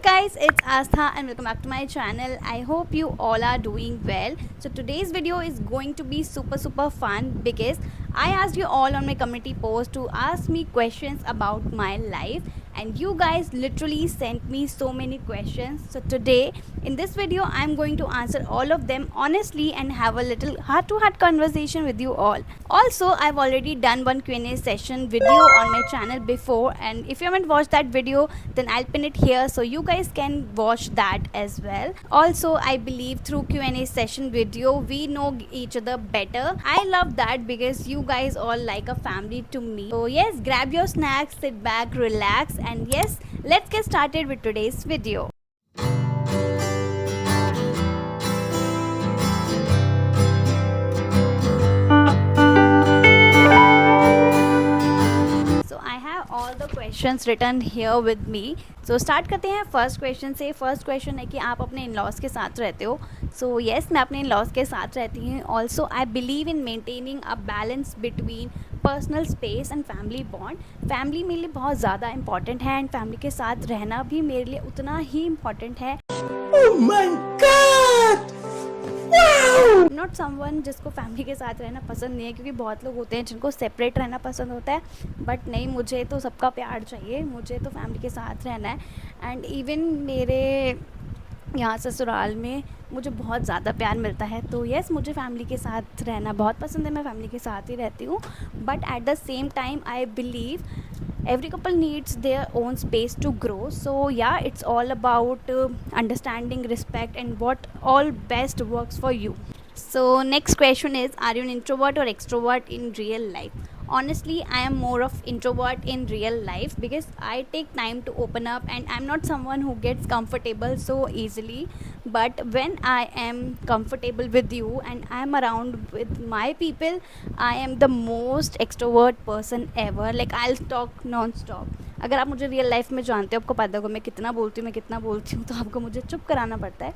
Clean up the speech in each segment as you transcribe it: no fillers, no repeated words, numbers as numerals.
guys, it's Astha and welcome back to my channel. I hope you all are doing well. So today's video is going to be super fun because I asked you all on my community post to ask me questions about my life, and you guys literally sent me so many questions. So today in this video I'm going to answer all of them honestly and have a little heart to heart conversation with you all. Also, I've already done one Q&A session video on my channel before, and if you haven't watched that video then I'll pin it here so you guys can watch that as well. Also, I believe through Q&A session video we know each other better. I love that because you guys all like a family to me. So yes, grab your snacks, sit back, relax, and yes, let's get started with today's video. All the questions return here with me. So start करते हैं first question से. First question है कि आप अपने in laws के साथ रहते हो. सो येस, मैं अपने इन लॉज के साथ रहती हूँ. Also I believe in maintaining a balance between personal space and family bond. Family मेरे लिए बहुत ज़्यादा इंपॉर्टेंट है एंड फैमिली के साथ रहना भी मेरे लिए उतना ही इम्पॉर्टेंट है. Oh my God! Not someone जिसको फैमिली के साथ रहना पसंद नहीं है, क्योंकि बहुत लोग होते हैं जिनको सेपरेट रहना पसंद होता है, बट नहीं, मुझे तो सबका प्यार चाहिए. मुझे तो फैमिली के साथ रहना है. एंड इवन मेरे यहाँ ससुराल में मुझे बहुत ज़्यादा प्यार मिलता है. तो येस, मुझे फैमिली के साथ रहना बहुत पसंद है. मैं फैमिली के साथ ही रहती हूँ, but at the same time I believe every couple needs their own space to grow. So yeah, it's all about understanding, respect, and what all best works for you. So next question is, are you an introvert or extrovert in real life? Honestly, I am more of introvert in real life because I take time to open up and I'm not someone who gets comfortable so easily. But when I am comfortable with you and I am around with my people, I am the most extrovert person ever. Like, I'll talk non-stop. अगर आप मुझे real life में जानते हो, आपको पता होगा मैं कितना बोलती हूँ, तो आपको मुझे चुप कराना पड़ता है.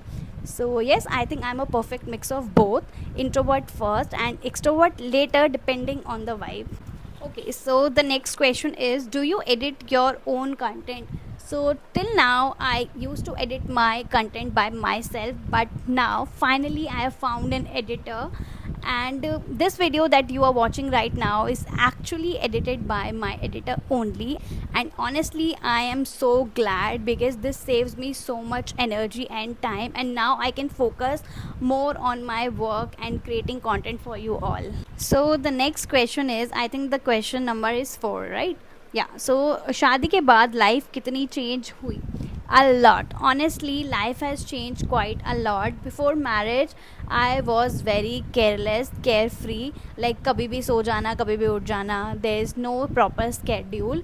So yes, I think I'm a perfect mix of both, introvert first and extrovert later depending on the vibe. Okay, so the next question is, do you edit your own content? So till now I used to edit my content by myself, but now finally I have found an editor, and this video that you are watching right now is actually edited by my editor only. And honestly, I am so glad because this saves me so much energy and time, and now I can focus more on my work and creating content for you all. So the next question is, I think the question number is 4, right? Yeah. So शादी के बाद life कितनी change हुई? A lot. Honestly, life has changed quite a lot. Before marriage, I was very careless, carefree. Like, कभी भी सो जाना, कभी भी उठ जाना. There is no proper schedule.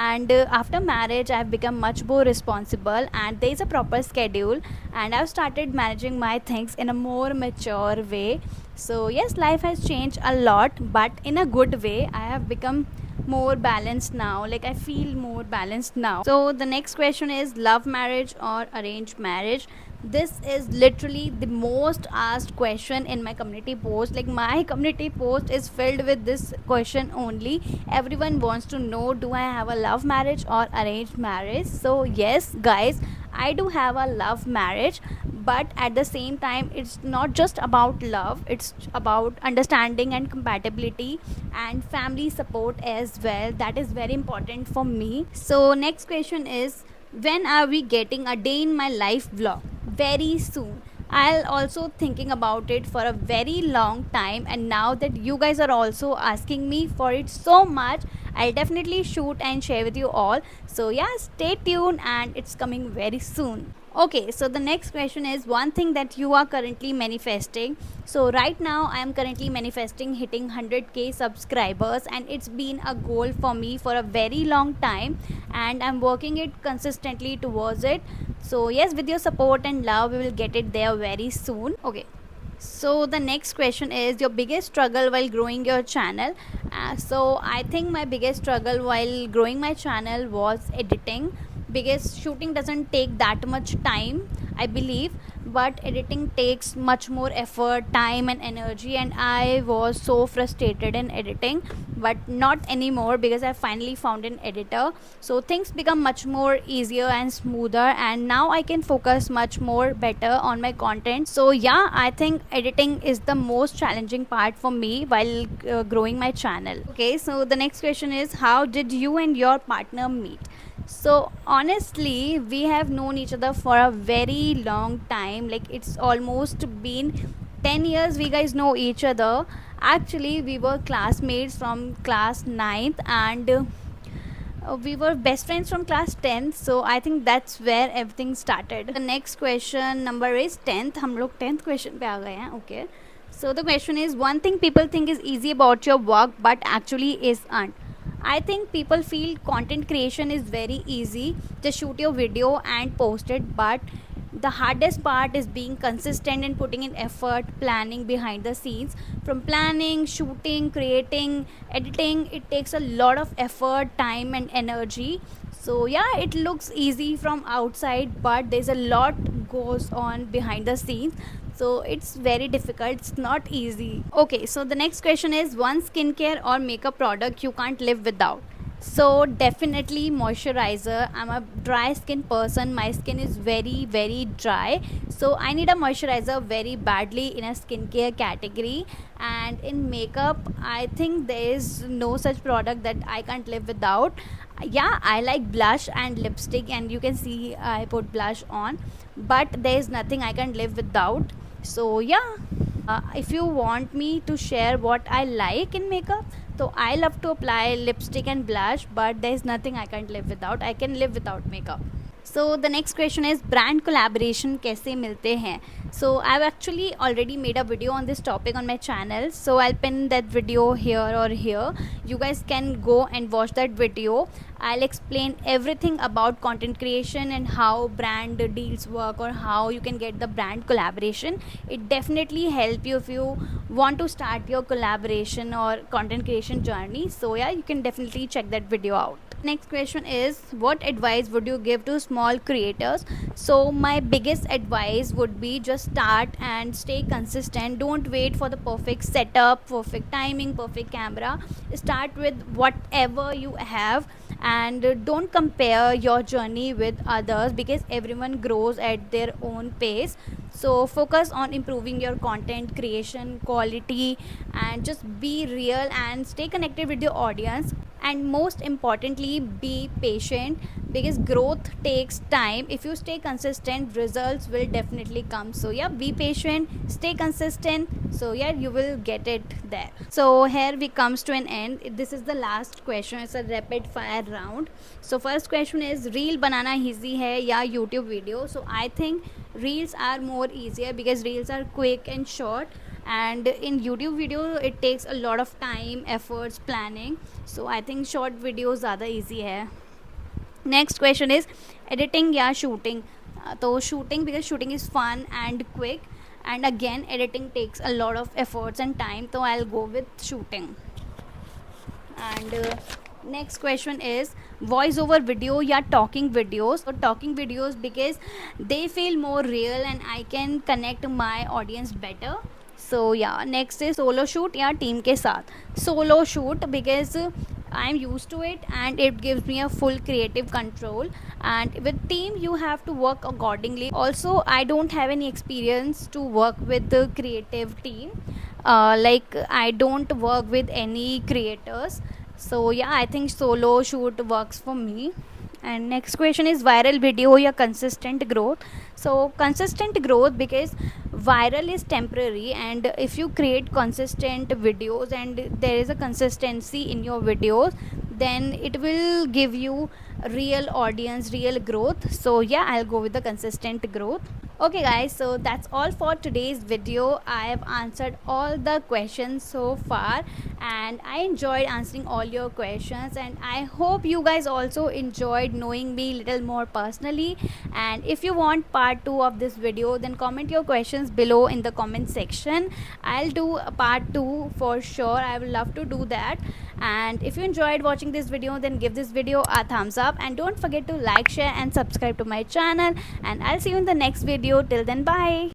And after marriage, I've become much more responsible, and there is a proper schedule. And I've started managing my things in a more mature way. So yes, life has changed a lot, but in a good way. I have become more balanced now. Like, I feel more balanced now. So the next question is, love marriage or arranged marriage? This is literally the most asked question in my community post. Like, my community post is filled with this question only. Everyone wants to know, do I have a love marriage or arranged marriage? So yes, guys, I do have a love marriage, but at the same time it's not just about love, it's about understanding and compatibility and family support as well. That is very important for me. So next question is, when are we getting a day in my life vlog? Very soon. I'll also thinking about it for a very long time, and now that you guys are also asking me for it so much, I'll definitely shoot and share with you all. So yeah, stay tuned and it's coming very soon. Okay, so the next question is, one thing that you are currently manifesting. So right now I am currently manifesting hitting 100k subscribers, and it's been a goal for me for a very long time, and I'm working it consistently towards it. So yes, with your support and love, we will get it there very soon. Okay, so the next question is, your biggest struggle while growing your channel? So I think my biggest struggle while growing my channel was editing, because shooting doesn't take that much time, I believe, but editing takes much more effort, time, and energy. And I was so frustrated in editing, but not anymore because I finally found an editor. So things become much more easier and smoother, and now I can focus much more better on my content. So yeah, I think editing is the most challenging part for me while growing my channel. Okay, so the next question is, how did you and your partner meet? So honestly, we have known each other for a very long time. Like it's almost been 10 years we guys know each other. Actually, we were classmates from class ninth, and we were best friends from class 10th. So I think that's where everything started. The next question number is 10th. हम लोग 10th question पे आ गए हैं. Okay. So the question is, one thing people think is easy about your work but actually isn't. I think people feel content creation is very easy. Just shoot your video and post it. But the hardest part is being consistent and putting in effort, planning behind the scenes. From planning, shooting, creating, editing, it takes a lot of effort, time, and energy. So yeah, it looks easy from outside, but there's a lot goes on behind the scenes. So it's very difficult, it's not easy. Okay, so the next question is, one skincare or makeup product you can't live without. So definitely moisturizer. I'm a dry skin person, my skin is very dry, so I need a moisturizer very badly in a skincare category. And in makeup, I think there is no such product that I can't live without. Yeah, I like blush and lipstick, and you can see I put blush on, but there is nothing I can live without. So yeah, if you want me to share what I like in makeup, so I love to apply lipstick and blush, but there is nothing I can't live without. I can live without makeup. So the next question is, brand collaboration कैसे मिलते हैं? So I've actually already made a video on this topic on my channel, so I'll pin that video here or here. You guys can go and watch that video. I'll explain everything about content creation and how brand deals work, or how you can get the brand collaboration. It definitely help you if you want to start your collaboration or content creation journey. So yeah, you can definitely check that video out. Next question is, what advice would you give to small creators? So my biggest advice would be, just start and stay consistent. Don't wait for the perfect setup, perfect timing, perfect camera. Start with whatever you have, and don't compare your journey with others, because everyone grows at their own pace. So focus on improving your content creation quality, and just be real and stay connected with your audience. And most importantly, be patient, because growth takes time. If you stay consistent, results will definitely come. So yeah, be patient, stay consistent, so yeah, you will get it there. So here we comes to an end. This is the last question. It's a rapid fire round. So first question is, reel banana easy hai ya YouTube video? So I think reels are more easier, because reels are quick and short, and in YouTube video it takes a lot of time, efforts, planning. So I think short videos ज़्यादा easy है. Next question is, editing या shooting? तो shooting, because shooting is fun and quick, and again editing takes a lot of efforts and time, so I'll go with shooting. And next question is, voice over video या talking videos? So talking videos, because they feel more real and I can connect my audience better. So yeah, next is solo shoot या team के साथ? Solo shoot, because I'm used to it and it gives me a full creative control, and with team you have to work accordingly. Also, I don't have any experience to work with the creative team, like I don't work with any creators. So yeah, I think solo shoot works for me. And next question is, viral video या consistent growth? So consistent growth, because viral is temporary, and if you create consistent videos and there is a consistency in your videos, then it will give you real audience, real growth. So yeah, I'll go with the consistent growth. Okay guys, so that's all for today's video. I have answered all the questions so far and I enjoyed answering all your questions, and I hope you guys also enjoyed knowing me little more personally. And if you want part 2 of this video, then comment your questions below in the comment section. I'll do a part 2 for sure. I would love to do that. And if you enjoyed watching this video, then give this video a thumbs up and don't forget to like, share and subscribe to my channel, and I'll see you in the next video. Till then, bye.